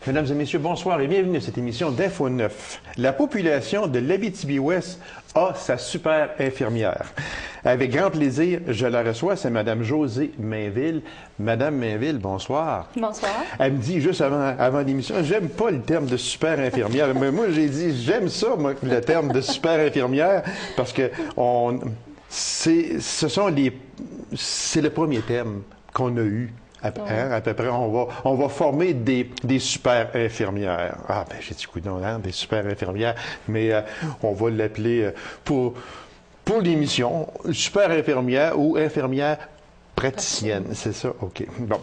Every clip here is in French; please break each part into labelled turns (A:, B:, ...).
A: Mesdames et messieurs, bonsoir et bienvenue à cette émission d'Info 9. La population de l'Abitibi-Ouest a sa super infirmière. Avec grand plaisir, je la reçois, c'est Mme Josée Mainville. Madame Mainville, bonsoir.
B: Bonsoir.
A: Elle me dit juste avant l'émission, j'aime pas le terme de super infirmière. Mais moi, j'ai dit, j'aime ça, moi, le terme de super infirmière, parce que c'est le premier thème qu'on a eu. À peu près, on va former des super infirmières. Ah, ben, j'ai dit, coudonc, des super infirmières, mais on va l'appeler pour l'émission, super infirmière ou infirmière praticienne. C'est ça? OK. Bon.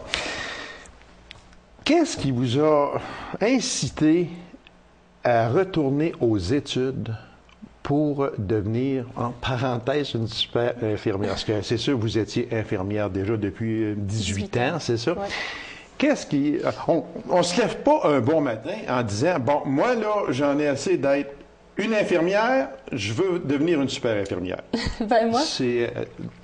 A: Qu'est-ce qui vous a incité à retourner aux études pour devenir, en parenthèse, une super infirmière? Parce que c'est sûr, vous étiez infirmière déjà depuis 18 ans, c'est ça?
B: Ouais.
A: Qu'est-ce qui... On se lève pas un bon matin en disant, bon, moi, là, j'en ai assez d'être une infirmière, je veux devenir une super infirmière.
B: Ben moi...
A: C'est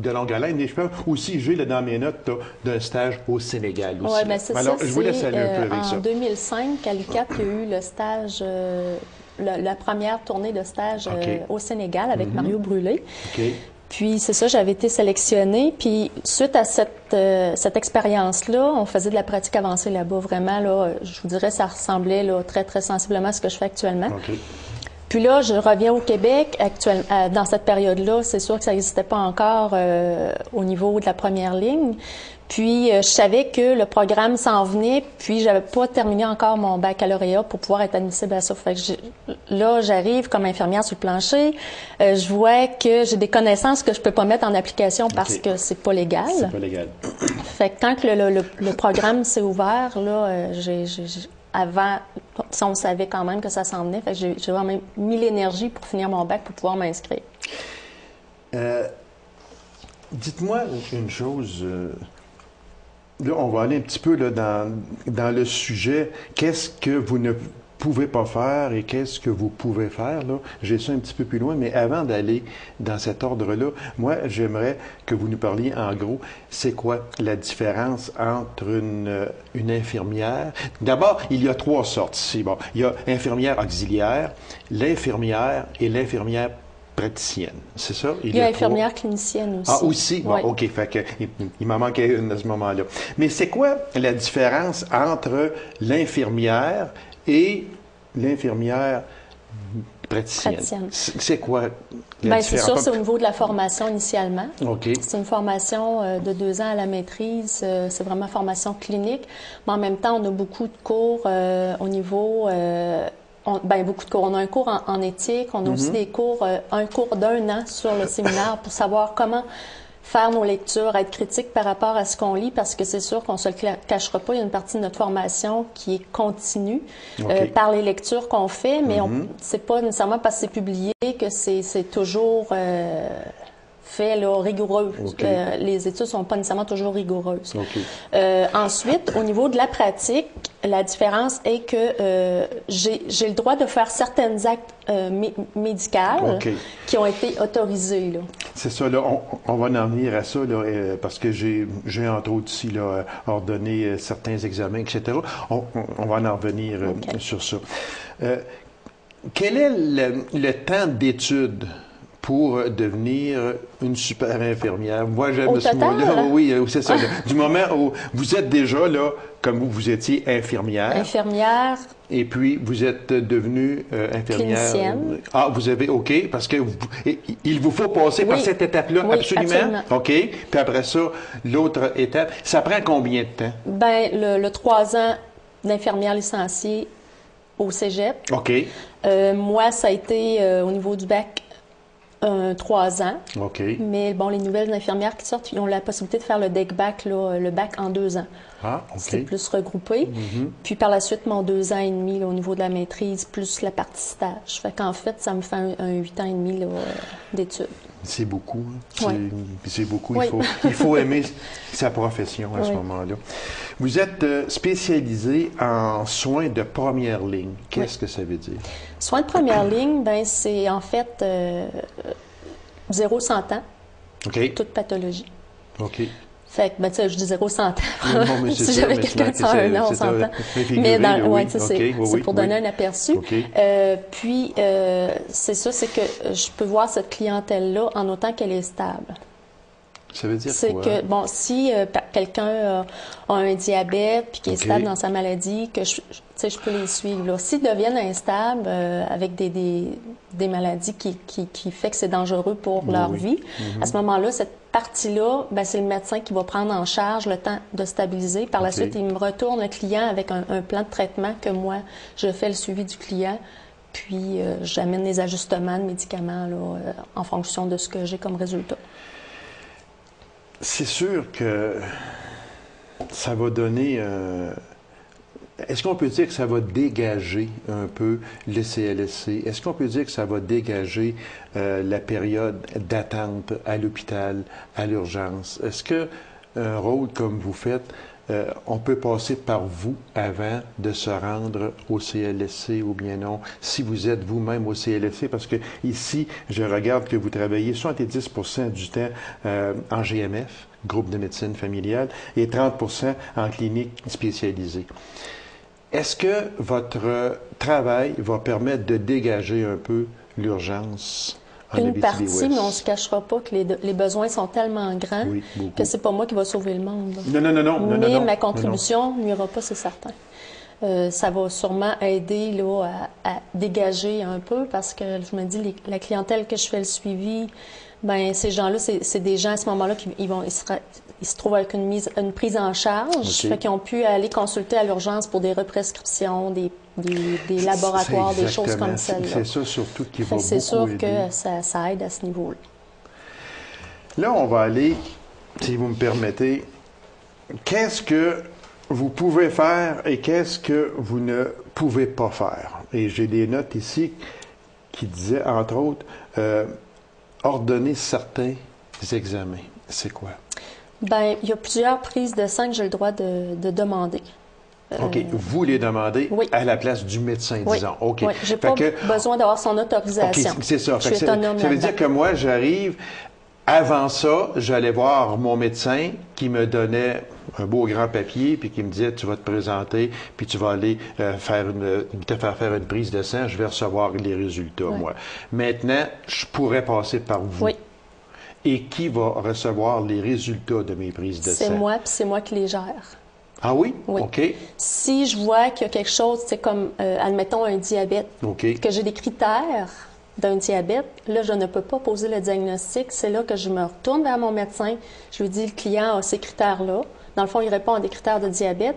A: de longue haleine. Et je peux aussi, j'ai dans mes notes d'un stage au Sénégal aussi.
B: Oui, bien c'est
A: alors,
B: ça.
A: je vous laisse aller un peu avec ça.
B: En 2005, à l'UQAT, il y a eu le stage... la première tournée de stage au Sénégal avec Mario Brûlé.
A: Okay.
B: Puis c'est ça, j'avais été sélectionnée. Puis suite à cette expérience-là, on faisait de la pratique avancée là-bas. Vraiment, là, je vous dirais, ça ressemblait là, très, très sensiblement à ce que je fais actuellement.
A: Okay.
B: Puis là, je reviens au Québec. Dans cette période-là, c'est sûr que ça n'existait pas encore au niveau de la première ligne. Puis, je savais que le programme s'en venait, puis j'avais pas terminé encore mon baccalauréat pour pouvoir être admissible à ça. Fait que là, j'arrive comme infirmière sur le plancher. Je vois que j'ai des connaissances que je peux pas mettre en application parce que c'est pas légal.
A: C'est pas légal.
B: Fait que quand le programme s'est ouvert, là, avant, on savait quand même que ça s'en venait. Fait que j'ai vraiment mis l'énergie pour finir mon bac pour pouvoir m'inscrire.
A: Dites-moi une chose... Là, on va aller un petit peu là, dans le sujet. Qu'est-ce que vous ne pouvez pas faire et qu'est-ce que vous pouvez faire? Là? J'ai ça un petit peu plus loin, mais avant d'aller dans cet ordre-là, moi, j'aimerais que vous nous parliez en gros, c'est quoi la différence entre une infirmière? D'abord, il y a trois sortes ici. Bon, il y a infirmière auxiliaire, l'infirmière et l'infirmière praticienne, c'est ça?
B: Il y a infirmière clinicienne aussi.
A: Ah, aussi? Bon,
B: oui.
A: OK. Fait que, il m'en manquait une à ce moment-là. Mais c'est quoi la différence entre l'infirmière et l'infirmière praticienne? C'est quoi la différence?
B: C'est sûr, c'est au niveau de la formation initialement.
A: OK.
B: C'est une formation de 2 ans à la maîtrise. C'est vraiment formation clinique. Mais en même temps, on a beaucoup de cours au niveau... beaucoup de cours. On a un cours en éthique, on a aussi des cours, un cours d'1 an sur le séminaire pour savoir comment faire nos lectures, être critique par rapport à ce qu'on lit, parce que c'est sûr qu'on se le cachera pas, il y a une partie de notre formation qui est continue par les lectures qu'on fait, mais c'est pas nécessairement parce que c'est publié que c'est toujours... fait là, rigoureux. Les études sont pas nécessairement toujours rigoureuses. Ensuite, au niveau de la pratique, la différence est que j'ai le droit de faire certaines actes médicales qui ont été autorisés.
A: C'est ça, là, on va en venir à ça, là, parce que j'ai entre autres ici là, ordonné certains examens, etc. On va en revenir sur ça. Quel est le temps d'études pour devenir une super infirmière? Moi, j'aime ce mot-là. Oui, c'est ça. Du moment où vous êtes déjà là, comme vous étiez infirmière.
B: Infirmière.
A: Et puis, vous êtes devenue infirmière.
B: Clinicienne.
A: Ah, vous avez, OK, parce que il vous faut passer par cette étape-là, absolument. OK. Puis après ça, l'autre étape. Ça prend combien de temps?
B: Ben, le 3 ans d'infirmière licenciée au cégep.
A: OK.
B: Moi, ça a été au niveau du bac 3 ans.
A: OK.
B: Mais bon, les nouvelles infirmières qui sortent, ils ont la possibilité de faire le DEC-BAC, le bac en 2 ans.
A: Ah, OK.
B: C'est plus regroupé. Puis par la suite, mon 2 ans et demi là, au niveau de la maîtrise, plus la partie stage. Fait qu'en fait, ça me fait un 8 ans et demi d'études.
A: C'est beaucoup. C'est beaucoup.
B: Oui.
A: Il faut aimer sa profession à ce moment-là. Vous êtes spécialisé en soins de première ligne. Qu'est-ce que ça veut dire?
B: Soins de première ligne, ben c'est en fait 0-100 ans.
A: OK.
B: Toute pathologie.
A: OK.
B: Fait que, ben, tu sais, je dis 0-100 ans.
A: Non, mais c'est
B: Si
A: ça,
B: j'avais
A: mais
B: quelqu'un de 101 ans, on s'entend. Mais ouais, c'est pour donner un aperçu.
A: Okay.
B: Puis, c'est ça, c'est que je peux voir cette clientèle-là en autant qu'elle est stable.
A: Ça veut dire
B: c'est
A: quoi?
B: que, bon, si quelqu'un a un diabète puis qui est stable dans sa maladie, que je peux les suivre. Là. S'ils deviennent instables avec des maladies qui fait que c'est dangereux pour leur vie, à ce moment-là, cette partie-là, ben, c'est le médecin qui va prendre en charge le temps de stabiliser. Par la suite, il me retourne le client avec un plan de traitement que moi, je fais le suivi du client. Puis, j'amène les ajustements de médicaments là, en fonction de ce que j'ai comme résultat.
A: C'est sûr que ça va donner... Est-ce qu'on peut dire que ça va dégager un peu le CLSC? Est-ce qu'on peut dire que ça va dégager la période d'attente à l'hôpital, à l'urgence? Est-ce que un rôle comme vous faites, on peut passer par vous avant de se rendre au CLSC ou bien non, si vous êtes vous-même au CLSC? Parce que ici, je regarde que vous travaillez 70% du temps en GMF, groupe de médecine familiale, et 30% en clinique spécialisée. Est-ce que votre travail va permettre de dégager un peu l'urgence en
B: Une partie,
A: Abitibi-Ouest?
B: mais on ne se cachera pas que les besoins sont tellement grands que c'est pas moi qui va sauver le monde.
A: Non.
B: Mais ma contribution n'ira pas, c'est certain. Ça va sûrement aider là, à dégager un peu parce que je me dis, la clientèle que je fais le suivi, ben ces gens-là, c'est des gens à ce moment-là qui ils se trouvent avec une prise en charge, fait qu'ils ont pu aller consulter à l'urgence pour des represcriptions, des laboratoires, des choses comme celle-là.
A: C'est ça surtout qui va beaucoup aider.
B: C'est sûr que ça aide à ce niveau-là.
A: Là, on va aller, si vous me permettez, qu'est-ce que vous pouvez faire et qu'est-ce que vous ne pouvez pas faire? Et j'ai des notes ici qui disaient, entre autres, ordonner certains examens. C'est quoi? Bien,
B: il y a plusieurs prises de sang que j'ai le droit de demander.
A: OK. Vous les demandez à la place du médecin, disons. OK.
B: Oui, je n'ai pas besoin d'avoir son autorisation.
A: OK, c'est ça.
B: Je suis autonome
A: ça veut dire que moi, j'arrive, avant ça, j'allais voir mon médecin qui me donnait un beau grand papier, puis qui me disait, tu vas te présenter, puis tu vas aller te faire faire une prise de sang, je vais recevoir les résultats, moi. Maintenant, je pourrais passer par vous.
B: Oui.
A: Et qui va recevoir les résultats de mes prises de sang?
B: C'est moi, puis c'est moi qui les gère.
A: Ah oui?
B: Oui.
A: OK.
B: Si je vois qu'il y a quelque chose, c'est comme, admettons, un diabète, que j'ai des critères d'un diabète, là, je ne peux pas poser le diagnostic. C'est là que je me retourne vers mon médecin. Je lui dis, le client a ces critères-là. Dans le fond, il répond à des critères de diabète.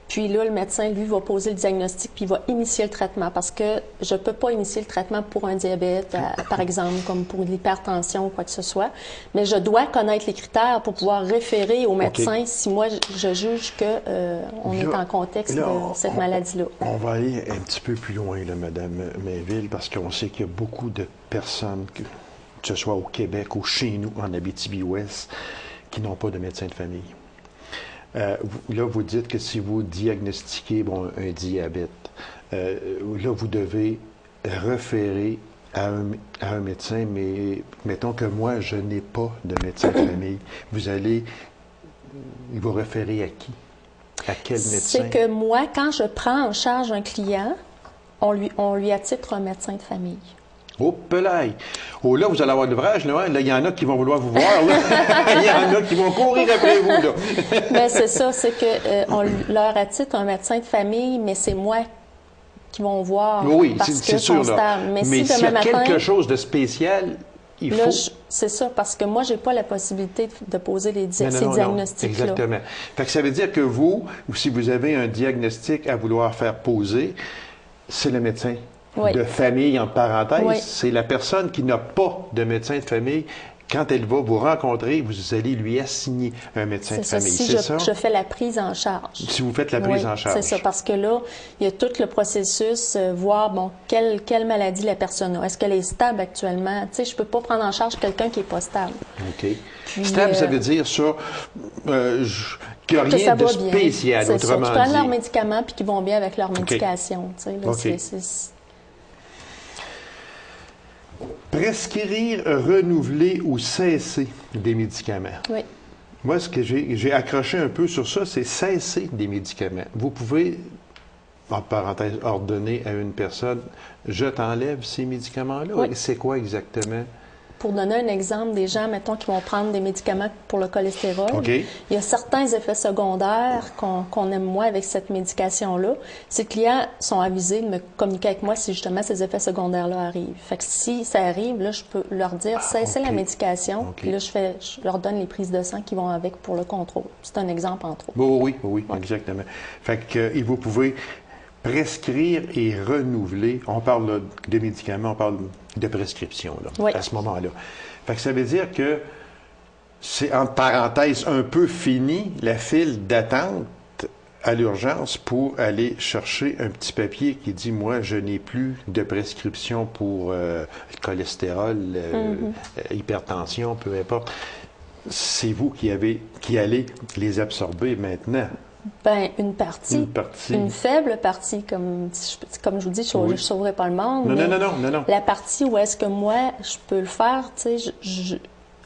B: Puis là, le médecin, lui, va poser le diagnostic puis il va initier le traitement parce que je ne peux pas initier le traitement pour un diabète, par exemple, comme pour l'hypertension ou quoi que ce soit. Mais je dois connaître les critères pour pouvoir référer au médecin si moi, je juge qu'on est en contexte de cette maladie-là.
A: On va aller un petit peu plus loin, là, Mme Mainville, parce qu'on sait qu'il y a beaucoup de personnes, que ce soit au Québec ou chez nous, en Abitibi-Ouest, qui n'ont pas de médecin de famille. Là, vous dites que si vous diagnostiquez un diabète, là, vous devez référer à un médecin, mais mettons que moi, je n'ai pas de médecin de famille. Il va référer à qui? À quel médecin?
B: C'est que moi, quand je prends en charge un client, on lui attitre un médecin de famille.
A: Oh, pelaille! Oh, là, vous allez avoir de l'ouvrage, là. Hein? Là, il y en a qui vont vouloir vous voir, là. Il y en a qui vont courir après vous, là.
B: Bien, c'est ça, c'est que on leur attitre un médecin de famille, mais c'est moi qui vont voir.
A: Oui,
B: parce
A: c'est sûr, là.
B: Mais
A: s'il y a quelque chose de spécial, il faut...
B: C'est ça, parce que moi, j'ai pas la possibilité de poser ces diagnostics-là.
A: Exactement. Fait que ça veut dire que vous, si vous avez un diagnostic à vouloir faire poser, c'est le médecin. De famille, entre parenthèses, c'est la personne qui n'a pas de médecin de famille. Quand elle va vous rencontrer, vous allez lui assigner un médecin de famille.
B: C'est ça? Je fais la prise en charge.
A: Si vous faites la prise en charge.
B: C'est ça, parce que là, il y a tout le processus, voir, quelle maladie la personne a. Est-ce qu'elle est stable actuellement? Tu sais, je peux pas prendre en charge quelqu'un qui est pas stable.
A: OK. Puis, stable, ça veut dire ça, qu'il n'y a rien de spécial, autrement dit.
B: Ils prennent leurs médicaments puis qu'ils vont bien avec leur médication. Tu sais, là,
A: prescrire, renouveler ou cesser des médicaments.
B: Oui.
A: Moi, ce que j'ai accroché un peu sur ça, c'est cesser des médicaments. Vous pouvez, en parenthèse, ordonner à une personne, je t'enlève ces médicaments-là.
B: Oui.
A: C'est quoi exactement?
B: Pour donner un exemple, des gens, mettons, qui vont prendre des médicaments pour le cholestérol,
A: OK.
B: il y a certains effets secondaires qu'on aime moins avec cette médication-là. Ces clients sont avisés de me communiquer avec moi si justement ces effets secondaires-là arrivent. Fait que si ça arrive, là, je peux leur dire cessez la médication, puis là, je leur donne les prises de sang qui vont avec pour le contrôle. C'est un exemple entre autres.
A: Oui, exactement. Fait que et vous pouvez prescrire et renouveler. On parle là, de médicaments, on parle de prescription là,
B: Oui.
A: à ce moment-là. Fait que ça veut dire que c'est, entre parenthèses, un peu fini la file d'attente à l'urgence pour aller chercher un petit papier qui dit, moi, je n'ai plus de prescription pour le cholestérol, hypertension, peu importe. C'est vous qui allez les absorber maintenant.
B: Ben, une partie. Une faible partie, comme je vous dis, je ne sauverai pas le monde.
A: Non.
B: La partie où est-ce que moi, je peux le faire, tu sais,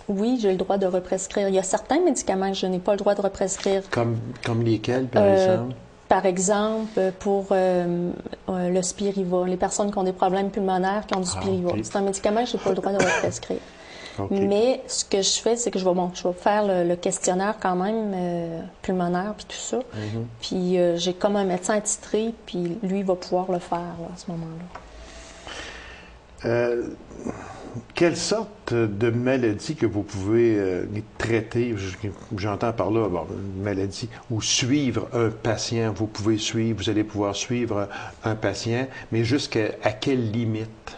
B: oui, j'ai le droit de represcrire. Il y a certains médicaments que je n'ai pas le droit de represcrire.
A: Comme lesquels, par exemple?
B: Par exemple, pour le Spiriva, les personnes qui ont des problèmes pulmonaires, qui ont du Spiriva. Okay. C'est un médicament que je n'ai pas le droit de represcrire. Okay. Mais ce que je fais, c'est que je vais faire le questionnaire quand même pulmonaire puis tout ça. Puis j'ai comme un médecin attitré, puis lui il va pouvoir le faire là, à ce moment-là.
A: Quelle sorte de maladie que vous pouvez traiter, j'entends par là, une maladie, ou suivre un patient, vous allez pouvoir suivre un patient, mais jusqu'à quelle limite?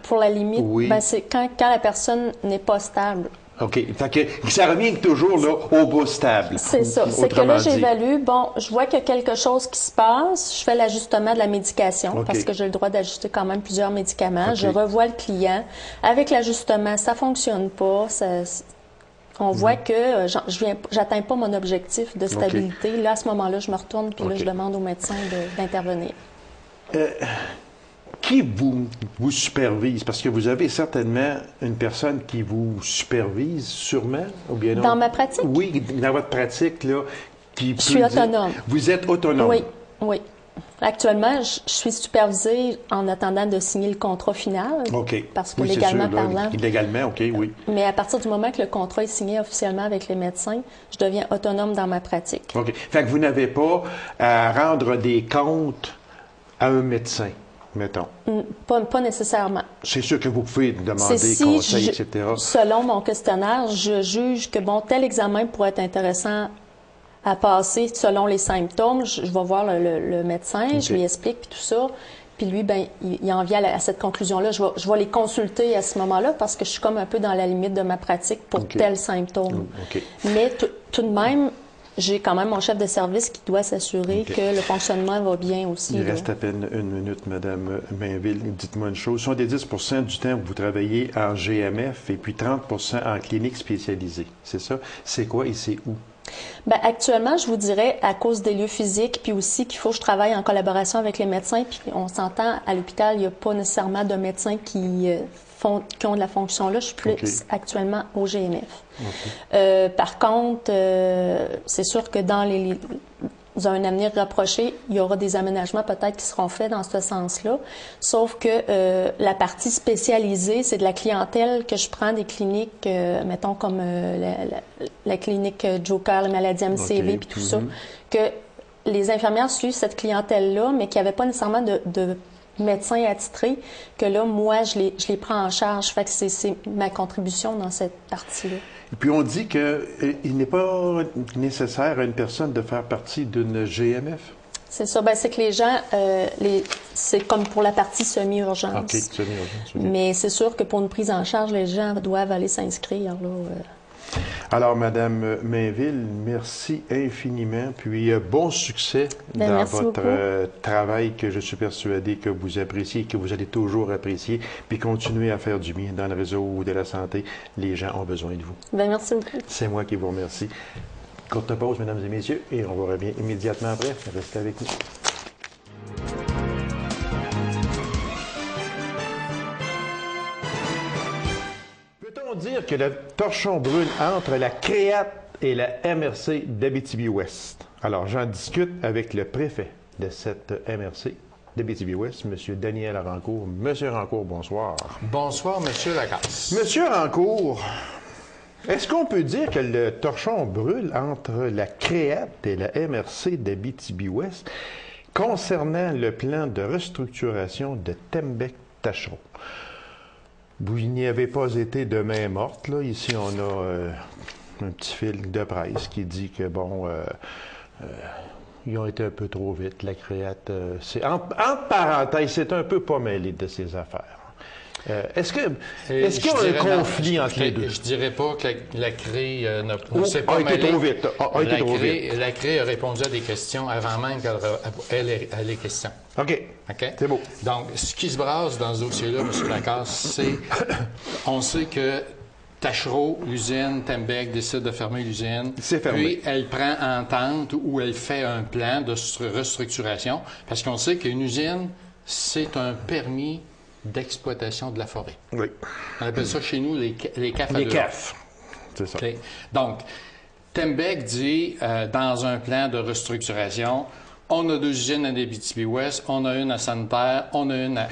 B: Pour la limite, ben c'est quand la personne n'est pas stable.
A: OK. Fait que ça revient toujours là, au bas stable.
B: C'est ça. C'est que là, j'évalue. Bon, je vois qu'il y a quelque chose qui se passe. Je fais l'ajustement de la médication parce que j'ai le droit d'ajuster quand même plusieurs médicaments. Je revois le client. Avec l'ajustement, ça fonctionne pas. On voit que j'atteins pas mon objectif de stabilité. Là, à ce moment-là, je me retourne puis là, je demande au médecin d'intervenir.
A: Qui vous supervise? Parce que vous avez certainement une personne qui vous supervise, sûrement, ou bien non?
B: Dans ma pratique?
A: Oui, dans votre pratique, là.
B: Je suis autonome.
A: Vous êtes autonome?
B: Oui. Actuellement, je suis supervisée en attendant de signer le contrat final.
A: OK.
B: Parce que légalement parlant.
A: Légalement, OK, oui.
B: Mais à partir du moment que le contrat est signé officiellement avec les médecins, je deviens autonome dans ma pratique.
A: OK. Fait que vous n'avez pas à rendre des comptes à un médecin, mettons.
B: Pas nécessairement.
A: C'est sûr que vous pouvez demander conseils, etc.
B: Selon mon questionnaire, je juge que tel examen pourrait être intéressant à passer selon les symptômes. Je vais voir le médecin, je lui explique puis tout ça. Puis lui, il en vient à cette conclusion-là. Je vais les consulter à ce moment-là parce que je suis comme un peu dans la limite de ma pratique pour tel symptôme. Mais tout de même, j'ai quand même mon chef de service qui doit s'assurer que le fonctionnement va bien aussi.
A: Il reste à peine une minute, Mme Mainville. Dites-moi une chose. 70 du temps où vous travaillez en GMF et puis 30 en clinique spécialisée. C'est ça? C'est quoi et c'est où?
B: Actuellement, je vous dirais, à cause des lieux physiques, puis aussi qu'il faut que je travaille en collaboration avec les médecins, puis on s'entend, à l'hôpital, il n'y a pas nécessairement de médecins qui ont de la fonction-là. Je suis plus actuellement au GMF. Par contre, c'est sûr que dans un avenir rapproché, il y aura des aménagements peut-être qui seront faits dans ce sens-là. Sauf que la partie spécialisée, c'est de la clientèle que je prends des cliniques, mettons comme la clinique Joker, la maladie MCV, puis tout ça, que les infirmières suivent cette clientèle-là, mais qu'il n'y avait pas nécessairement de médecins attitrés, que là, moi, je les prends en charge. Fait que c'est ma contribution dans cette partie-là.
A: Et puis on dit qu'il n'est pas nécessaire à une personne de faire partie d'une GMF.
B: C'est ça. C'est que les gens, c'est comme pour la partie semi-urgence.
A: OK, semi-urgence. Oui.
B: Mais c'est sûr que pour une prise en charge, les gens doivent aller s'inscrire.
A: Alors, Mme Mainville, merci infiniment. Puis, bon succès dans votre travail que je suis persuadé que vous appréciez, que vous allez toujours apprécier. Puis, continuez à faire du bien dans le réseau de la santé. Les gens ont besoin de vous.
B: Merci beaucoup.
A: C'est moi qui vous remercie. Courte pause, mesdames et messieurs, et on vous revient immédiatement après. Restez avec nous. Peut-on dire que le torchon brune entre la créate et la MRC d'Abitibi-Ouest. Alors, j'en discute avec le préfet de cette MRC d'Abitibi-Ouest, M. Daniel Rancourt. Monsieur Rancourt, bonsoir.
C: Bonsoir, M. Lacasse.
A: Monsieur Rancourt, est-ce qu'on peut dire que le torchon brûle entre la CREAT et la MRC d'Abitibi-Ouest concernant le plan de restructuration de Tembec-Tachereau? Vous n'y avez pas été de main morte, là. Ici, on a un petit fil de presse qui dit que, ils ont été un peu trop vite. La CREAT, entre parenthèses, c'est un peu pas mêlé de ces affaires. Est-ce qu'il y a un conflit entre les deux?
C: Je dirais pas que la CREI
A: a été trop vite.
C: La CREI a répondu à des questions avant même qu'elle ait les questions.
A: OK. C'est beau.
C: Donc, ce qui se brasse dans ce dossier-là, M. Lacasse, c'est on sait que Tachereau, l'usine, Tembec décide de fermer l'usine.
A: C'est fermé.
C: Puis, elle prend entente ou elle fait un plan de restructuration parce qu'on sait qu'une usine, c'est un permis d'exploitation de la forêt.
A: Oui.
C: On appelle ça chez nous les CAF.
A: Les CAF. C'est ça.
C: Okay. Donc, Tembec dit, dans un plan de restructuration, on a 2 usines à Abitibi-Ouest, on a une à Santerre, on a une à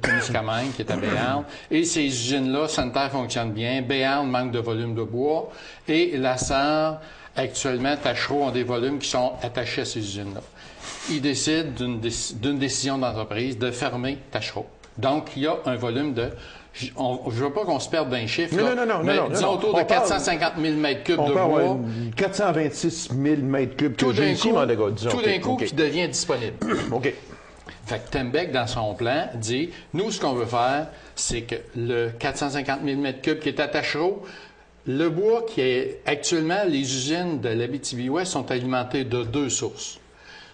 C: Témiscamingue, qui est à Béarn. Et ces usines-là, Santerre fonctionne bien, Béarn manque de volume de bois, et La Sarre, actuellement, Tachereau ont des volumes qui sont attachés à ces usines-là. Ils décident d'une décision d'entreprise de fermer Tachereau. Donc, il y a un volume de... Je ne veux pas qu'on se perde d'un chiffre, mais disons autour de 450 000 mètres cubes de bois.
A: 426 000 mètres cubes que j'ai ici, mon gars, disons.
C: Tout d'un coup, qui devient disponible.
A: OK.
C: Fait que Tembec, dans son plan, dit, nous, ce qu'on veut faire, c'est que le 450 000 mètres cubes qui est à Tachereau, le bois qui est... Actuellement, les usines de l'Abitibi-Ouest sont alimentées de 2 sources.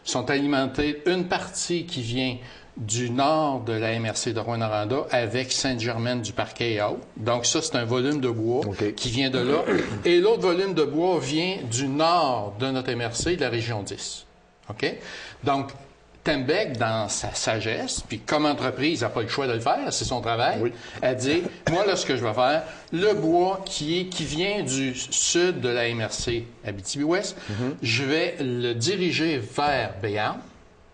C: Sont alimentées une partie qui vient du nord de la MRC de Rouyn-Noranda avec Sainte-Germaine du Parquet et autres. Donc ça, c'est un volume de bois qui vient de là. Et l'autre volume de bois vient du nord de notre MRC, de la région 10. OK? Donc, Tembec, dans sa sagesse, puis comme entreprise, n'a pas le choix de le faire, c'est son travail, elle dit, moi, là, ce que je vais faire, le bois qui vient du sud de la MRC Abitibi-Ouest, je vais le diriger vers Béarn.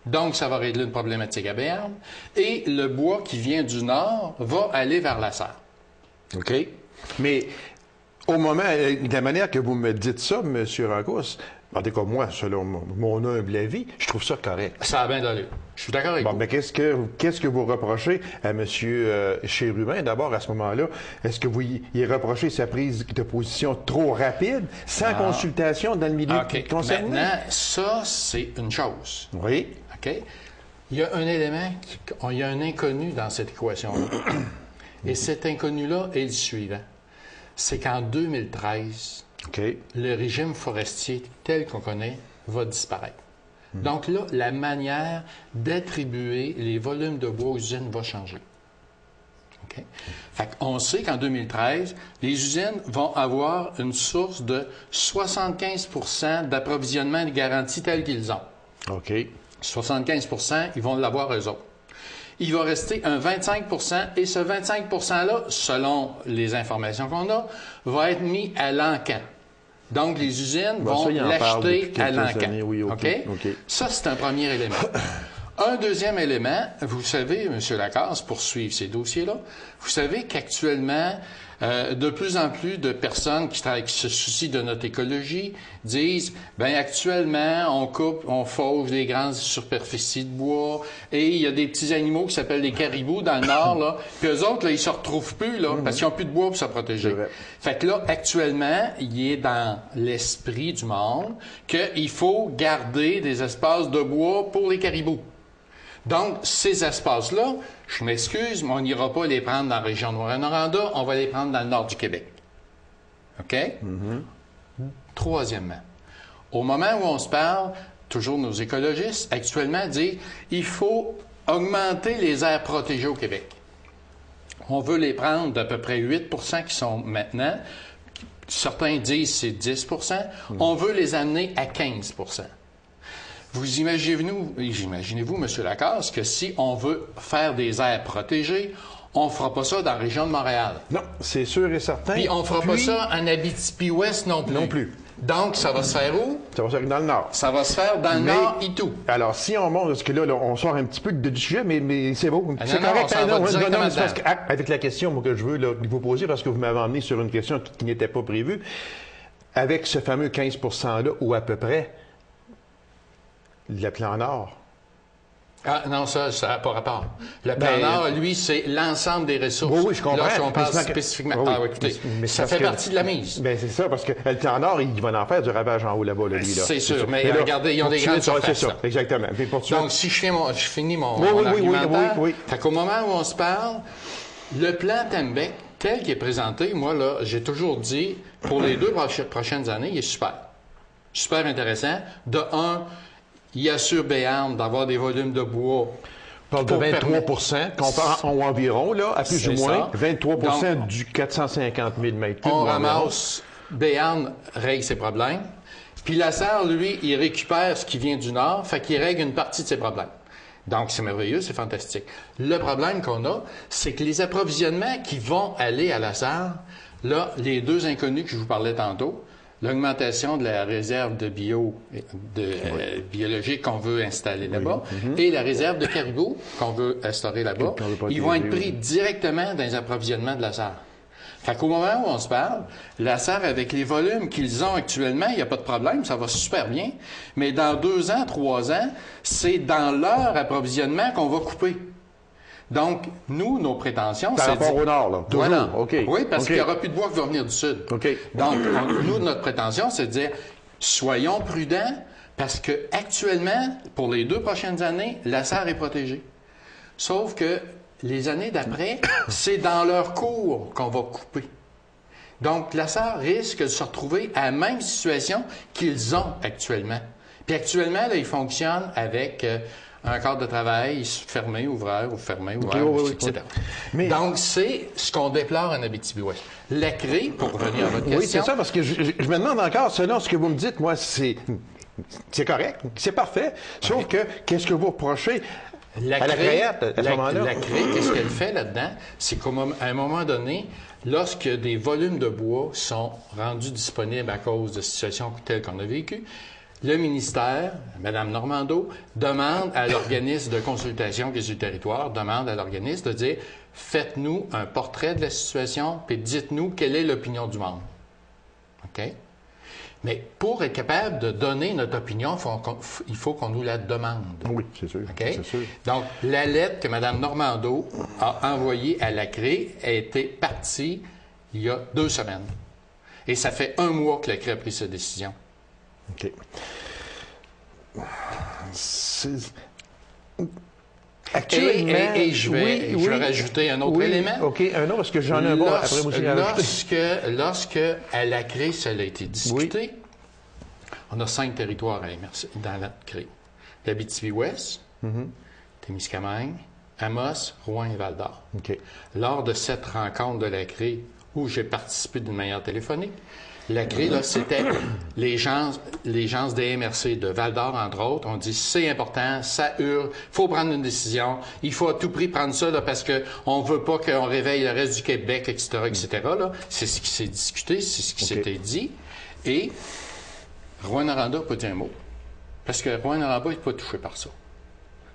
C: Donc, ça va régler une problématique à Béarn. Et le bois qui vient du nord va aller vers La Sarre.
A: OK. Mais au moment, de la manière que vous me dites ça, M. Rancourt, en tout cas, moi, selon mon humble avis, je trouve ça correct.
C: Ça a bien d'allure. Je suis d'accord avec vous.
A: Mais qu'est-ce que vous reprochez à M. Chérubin, d'abord, à ce moment-là? Est-ce que vous y reprochez sa prise de position trop rapide, sans consultation dans le milieu concerné?
C: Maintenant, ça, c'est une chose.
A: Oui.
C: OK? Il y a un élément, il y a un inconnu dans cette équation-là. Et cet inconnu-là est le suivant. C'est qu'en 2013, le régime forestier tel qu'on connaît va disparaître. Donc là, la manière d'attribuer les volumes de bois aux usines va changer. Okay? Fait qu'on sait qu'en 2013, les usines vont avoir une source de 75 % d'approvisionnement de garantie tel qu'ils ont.
A: OK.
C: 75 % ils vont l'avoir eux autres. Il va rester un 25 % et ce 25 %-là, selon les informations qu'on a, va être mis à l'encan. Donc, les usines vont l'acheter à l'encan. OK? Ça, c'est un premier élément. Un deuxième élément, vous savez, M. Lacasse, pour suivre ces dossiers-là, vous savez qu'actuellement, de plus en plus de personnes qui se soucient de notre écologie disent, bien, actuellement, on coupe, on fauche des grandes superficies de bois et il y a des petits animaux qui s'appellent les caribous dans le nord, là, puis eux autres, là, ils se retrouvent plus, là, parce qu'ils n'ont plus de bois pour se protéger. Fait que là, actuellement, il est dans l'esprit du monde qu'il faut garder des espaces de bois pour les caribous. Donc, ces espaces-là, je m'excuse, mais on n'ira pas les prendre dans la région de Rouyn-Noranda, on va les prendre dans le nord du Québec. OK? Troisièmement, au moment où on se parle, toujours nos écologistes, actuellement, disent il faut augmenter les aires protégées au Québec. On veut les prendre d'à peu près 8 % qui sont maintenant. Certains disent c'est 10 %. On veut les amener à 15 %. Vous imaginez-vous, M. Lacasse, que si on veut faire des aires protégées, on ne fera pas ça dans la région de Montréal.
A: Non, c'est sûr et certain.
C: Puis on ne fera pas ça en Abitibi-Ouest non plus.
A: Non plus.
C: Donc, ça va se faire où?
A: Ça va se faire dans le Nord.
C: Ça va se faire dans le Nord et tout.
A: Alors, si on monte, parce que là, on sort un petit peu du sujet, mais c'est beau.
C: Ah,
A: C'est
C: non,
A: correct.
C: on s'en va directement
A: c'est parce que, avec la question moi, que je veux là, vous poser, parce que vous m'avez emmené sur une question qui n'était pas prévue, avec ce fameux 15 %-là, ou à peu près, le plan Nord.
C: Ah non, ça n'a pas rapport. Le plan Nord, lui, c'est l'ensemble des ressources.
A: Oui, je comprends.
C: Là, on parle spécifiquement.
A: Oui,
C: Ah, écoutez,
A: mais
C: ça fait partie de la mise.
A: Bien, c'est ça, parce que le plan Nord, il va en faire du ravage en haut là-bas, lui. Là.
C: C'est sûr, mais
A: là,
C: regardez, ils ont des grandes surfaces.
A: C'est ça, exactement.
C: Donc, si je finis mon
A: oui,
C: argumentaire,
A: oui.
C: Fait qu'au moment où on se parle, le plan Tembec, tel qu'il est présenté, moi, là, j'ai toujours dit, pour les 2 prochaines années, il est super. Super intéressant. De un, il assure Béarn d'avoir des volumes de bois.
A: On parle de 23 ou environ, là, à plus ou moins. 23 donc, du 450 000 mètres cubes.
C: On ramasse, Béarn règle ses problèmes. Puis la Sarre, lui, il récupère ce qui vient du Nord, fait qu'il règle une partie de ses problèmes. Donc, c'est merveilleux, c'est fantastique. Le problème qu'on a, c'est que les approvisionnements qui vont aller à la Sarre, là, les 2 inconnus que je vous parlais tantôt, l'augmentation de la réserve de biologique qu'on veut installer là-bas et la réserve de caribou qu'on veut instaurer là-bas, ils vont être pris directement dans les approvisionnements de la Sarre. Fait qu'au moment où on se parle, la Sarre, avec les volumes qu'ils ont actuellement, il n'y a pas de problème, ça va super bien. Mais dans 2 ans, 3 ans, c'est dans leur approvisionnement qu'on va couper. Donc, nous, nos prétentions, c'est...
A: Par rapport au Nord, là. Toujours.
C: Voilà.
A: OK.
C: Oui, parce qu'il n'y aura plus de bois qui va venir du Sud.
A: OK.
C: Donc, nous, notre prétention, c'est de dire, soyons prudents, parce que actuellement, pour les 2 prochaines années, la Sarre est protégée. Sauf que les années d'après, c'est dans leur cours qu'on va couper. Donc, la Sarre risque de se retrouver à la même situation qu'ils ont actuellement. Puis actuellement, là, ils fonctionnent avec... un cadre de travail fermé, ouvert, ou fermé, ouvert, etc. Mais... Donc, c'est ce qu'on déplore en Abitibi-Ouest. La CRE, pour revenir à votre question...
A: Oui, c'est ça, parce que je me demande encore, selon ce que vous me dites, moi, c'est correct, c'est parfait, sauf que, qu'est-ce que vous reprochez à la CREAT à ce moment-là?
C: La CRE, qu'est-ce qu'elle fait là-dedans? C'est qu'à un moment donné, lorsque des volumes de bois sont rendus disponibles à cause de situations telles qu'on a vécues, le ministère, Mme Normando, demande à l'organisme de consultation qui est sur le territoire, demande à l'organisme de dire « Faites-nous un portrait de la situation, puis dites-nous quelle est l'opinion du monde. » OK? Mais pour être capable de donner notre opinion, il faut qu'on nous la demande.
A: Oui, c'est sûr.
C: Okay?
A: C'est sûr.
C: Donc, la lettre que Mme Normando a envoyée à la CRE a été partie il y a 2 semaines. Et ça fait 1 mois que la CRE a pris cette décision.
A: OK.
C: Actuellement, et je vais rajouter un autre élément.
A: OK, un autre, parce que j'en ai un bon après vous
C: lorsque à la CRE, cela a été discuté, on a 5 territoires dans la CRE. L'Abitibi-Ouest, Témiscamingue, Amos, Rouen et Val-d'Or.
A: OK.
C: Lors de cette rencontre de la CRE, où j'ai participé d'une manière téléphonique, la CRE, là, c'était les gens des MRC de Val-d'Or, entre autres, ont dit c'est important, ça hurle, il faut prendre une décision, il faut à tout prix prendre ça là, parce qu'on ne veut pas qu'on réveille le reste du Québec, etc., etc. Là. C'est ce qui s'est discuté, c'est ce qui s'était dit. Et Rouyn-Noranda n'a pas dit un mot. Parce que Rouyn-Noranda n'est pas touché par ça.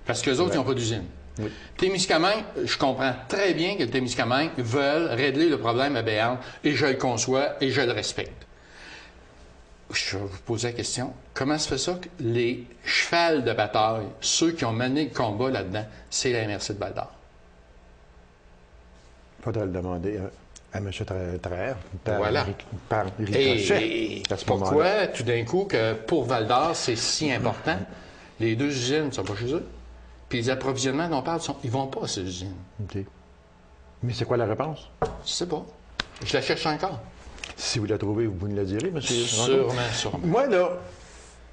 C: Parce qu'eux autres, ils n'ont pas d'usine. Oui. Témiscamingue, je comprends très bien que le Témiscamingue veulent régler le problème à Béarn, et je le conçois et je le respecte. Je vais vous poser la question, comment se fait ça que les chevals de bataille, ceux qui ont mené le combat là-dedans, c'est la MRC de Val-d'Or?
A: Il faudrait le demander à M. Traer par
C: ricochet. Et pourquoi, tout d'un coup, que pour Val-d'Or, c'est si important? Les 2 usines ne sont pas chez eux. Puis les approvisionnements dont on parle, ils ne vont pas à ces usines.
A: OK. Mais c'est quoi la réponse?
C: Je sais pas. Je la cherche encore.
A: Si vous la trouvez, vous nous la direz, M.
C: Sûrement.
A: Moi, là,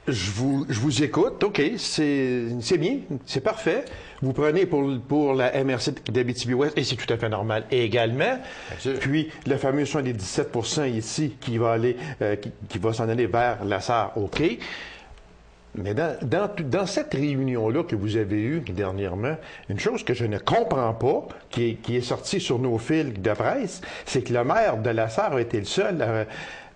A: je vous écoute. OK, c'est bien, c'est parfait. Vous prenez pour la MRC d'Abitibi-Ouest, et c'est tout à fait normal également. Puis, le fameux soin des 17 % ici qui va s'en aller vers la Sarre, OK. Mais dans cette réunion-là que vous avez eue dernièrement, une chose que je ne comprends pas, qui est sortie sur nos fils de presse, c'est que le maire de la Sarre a été le seul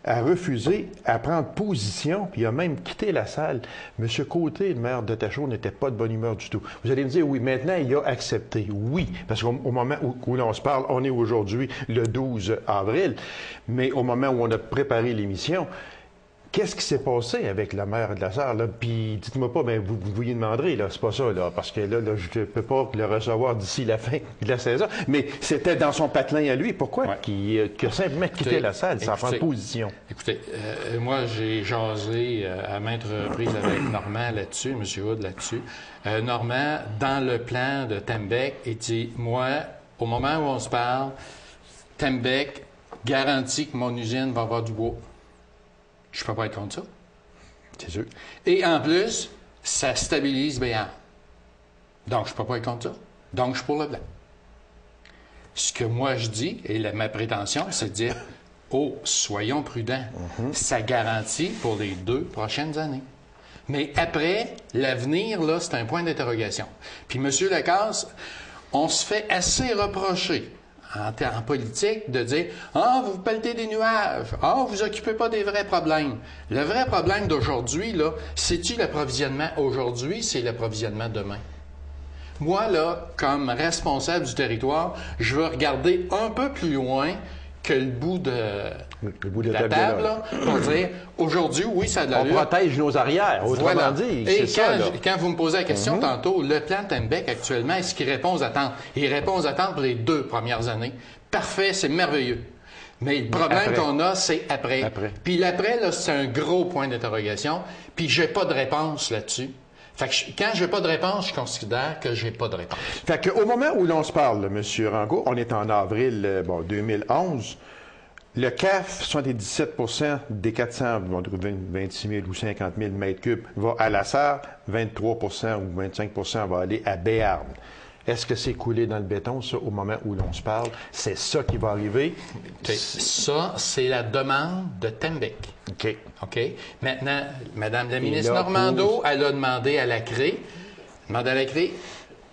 A: a refusé à prendre position, puis il a même quitté la salle. M. Côté, le maire de Tachereau, n'était pas de bonne humeur du tout. Vous allez me dire, oui, maintenant, il a accepté. Oui, parce qu'au moment où l'on se parle, on est aujourd'hui le 12 avril, mais au moment où on a préparé l'émission, qu'est-ce qui s'est passé avec la maire de la Sarre, là? Puis dites-moi pas, ben vous lui demanderez, là, c'est pas ça, là, parce que là, je ne peux pas le recevoir d'ici la fin de la saison. Mais c'était dans son patelin à lui. Pourquoi qu'il a simplement quitté la salle sans prendre position?
C: Écoutez, moi, j'ai jasé à maintes reprises avec Normand là-dessus, M. Hood là-dessus. Normand, dans le plan de Tembec, il dit, moi, au moment où on se parle, Tembec garantit que mon usine va avoir du bois. Je ne peux pas être contre ça.
A: C'est sûr.
C: Et en plus, ça stabilise bien. Donc, je ne peux pas être contre ça. Donc, je suis pour le blanc. Ce que moi, je dis, et ma prétention, c'est de dire, oh, soyons prudents. Ça garantit pour les 2 prochaines années. Mais après, l'avenir, là, c'est un point d'interrogation. Puis, M. Lacasse, on se fait assez reprocher en politique, de dire « Ah, vous pelletez des nuages. Ah, vous occupez pas des vrais problèmes. » Le vrai problème d'aujourd'hui, là, c'est-tu l'approvisionnement aujourd'hui, c'est l'approvisionnement demain. Moi, là, comme responsable du territoire, je veux regarder un peu plus loin que le bout de la table, là, pour dire aujourd'hui, oui, ça a de l'allure.
A: On protège nos arrières, autrement dit.
C: Et quand vous me posez la question tantôt, le plan Tembec actuellement, est-ce qu'il répond aux attentes? Il répond aux attentes pour les 2 premières années. Parfait, c'est merveilleux. Mais le problème qu'on a, c'est après. Puis l'après, là, c'est un gros point d'interrogation. Puis j'ai pas de réponse là-dessus. Fait que quand j'ai pas de réponse, je considère que j'ai pas de réponse.
A: Fait qu'au moment où l'on se parle, M. Rancourt, on est en avril 2011, le CAF, 77 des 426 000 ou 50 000 mètres cubes va à la Sarre, 23 ou 25 va aller à Béarn. Est-ce que c'est coulé dans le béton, ça, au moment où l'on se parle? C'est ça qui va arriver?
C: Ça, c'est la demande de Tembec. OK? Maintenant, Mme la ministre Normando, elle a demandé à la CRE,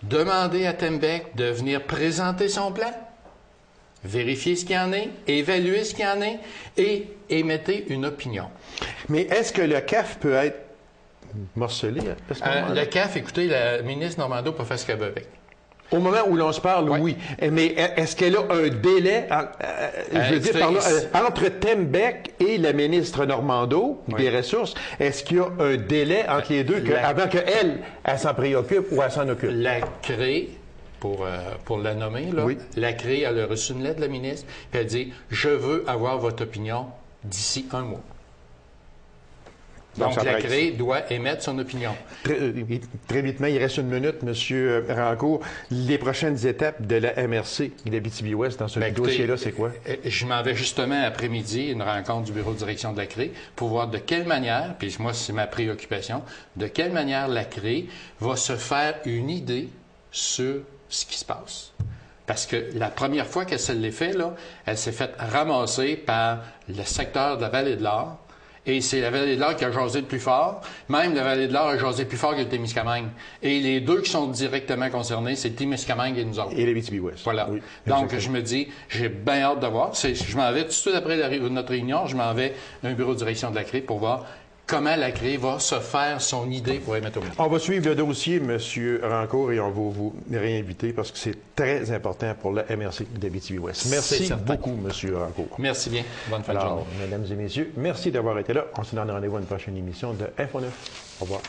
C: demandez à Tembec de venir présenter son plan, vérifier ce qu'il y en est, évaluer ce qu'il y en est et émettez une opinion.
A: Mais est-ce que le CAF peut être morcelé à ce moment-là?
C: Le CAF, écoutez, la ministre Normando peut faire ce qu'elle veut avec.
A: Au moment où l'on se parle, oui. Mais est-ce qu'elle a un délai, entre Tembec et la ministre Normando des Ressources, est-ce qu'il y a un délai entre les deux avant qu'elle s'en préoccupe ou elle s'en occupe?
C: La CRE, pour la nommer, là, la CRE, elle a reçu une lettre de la ministre, puis elle dit « Je veux avoir votre opinion d'ici 1 mois ». Donc, la CRE doit émettre son opinion.
A: Très vitement, il reste 1 minute, M. Rancourt. Les prochaines étapes de la MRC et de l'Abitibi-Ouest dans ce dossier-là, c'est quoi?
C: Je m'en vais justement après-midi, une rencontre du bureau de direction de la CRE, pour voir de quelle manière, puis moi, c'est ma préoccupation, de quelle manière la CRE va se faire une idée sur ce qui se passe. Parce que la première fois qu'elle se l'est fait, là, elle s'est faite ramasser par le secteur de la Vallée de l'Or. Et c'est la Vallée de l'Or qui a jasé le plus fort. Même la Vallée de l'Or a jasé plus fort que le Témiscamingue. Et les 2 qui sont directement concernés, c'est le Témiscamingue et nous autres.
A: Et l'Abitibi-Ouest.
C: Voilà. Oui, donc, je me dis, j'ai bien hâte de voir. Je m'en vais tout de suite après notre réunion, je m'en vais à un bureau de direction de la CRE pour voir comment la CRE va se faire son idée pour émettre au milieu.
A: On va suivre le dossier, M. Rancourt, et on va vous réinviter parce que c'est très important pour la MRC d'Abitibi-Ouest. Merci beaucoup, M. Rancourt.
C: Merci bien. Bonne fin de journée.
A: Mesdames et messieurs, merci d'avoir été là. On se donne rendez-vous à une prochaine émission de Info 9. Au revoir.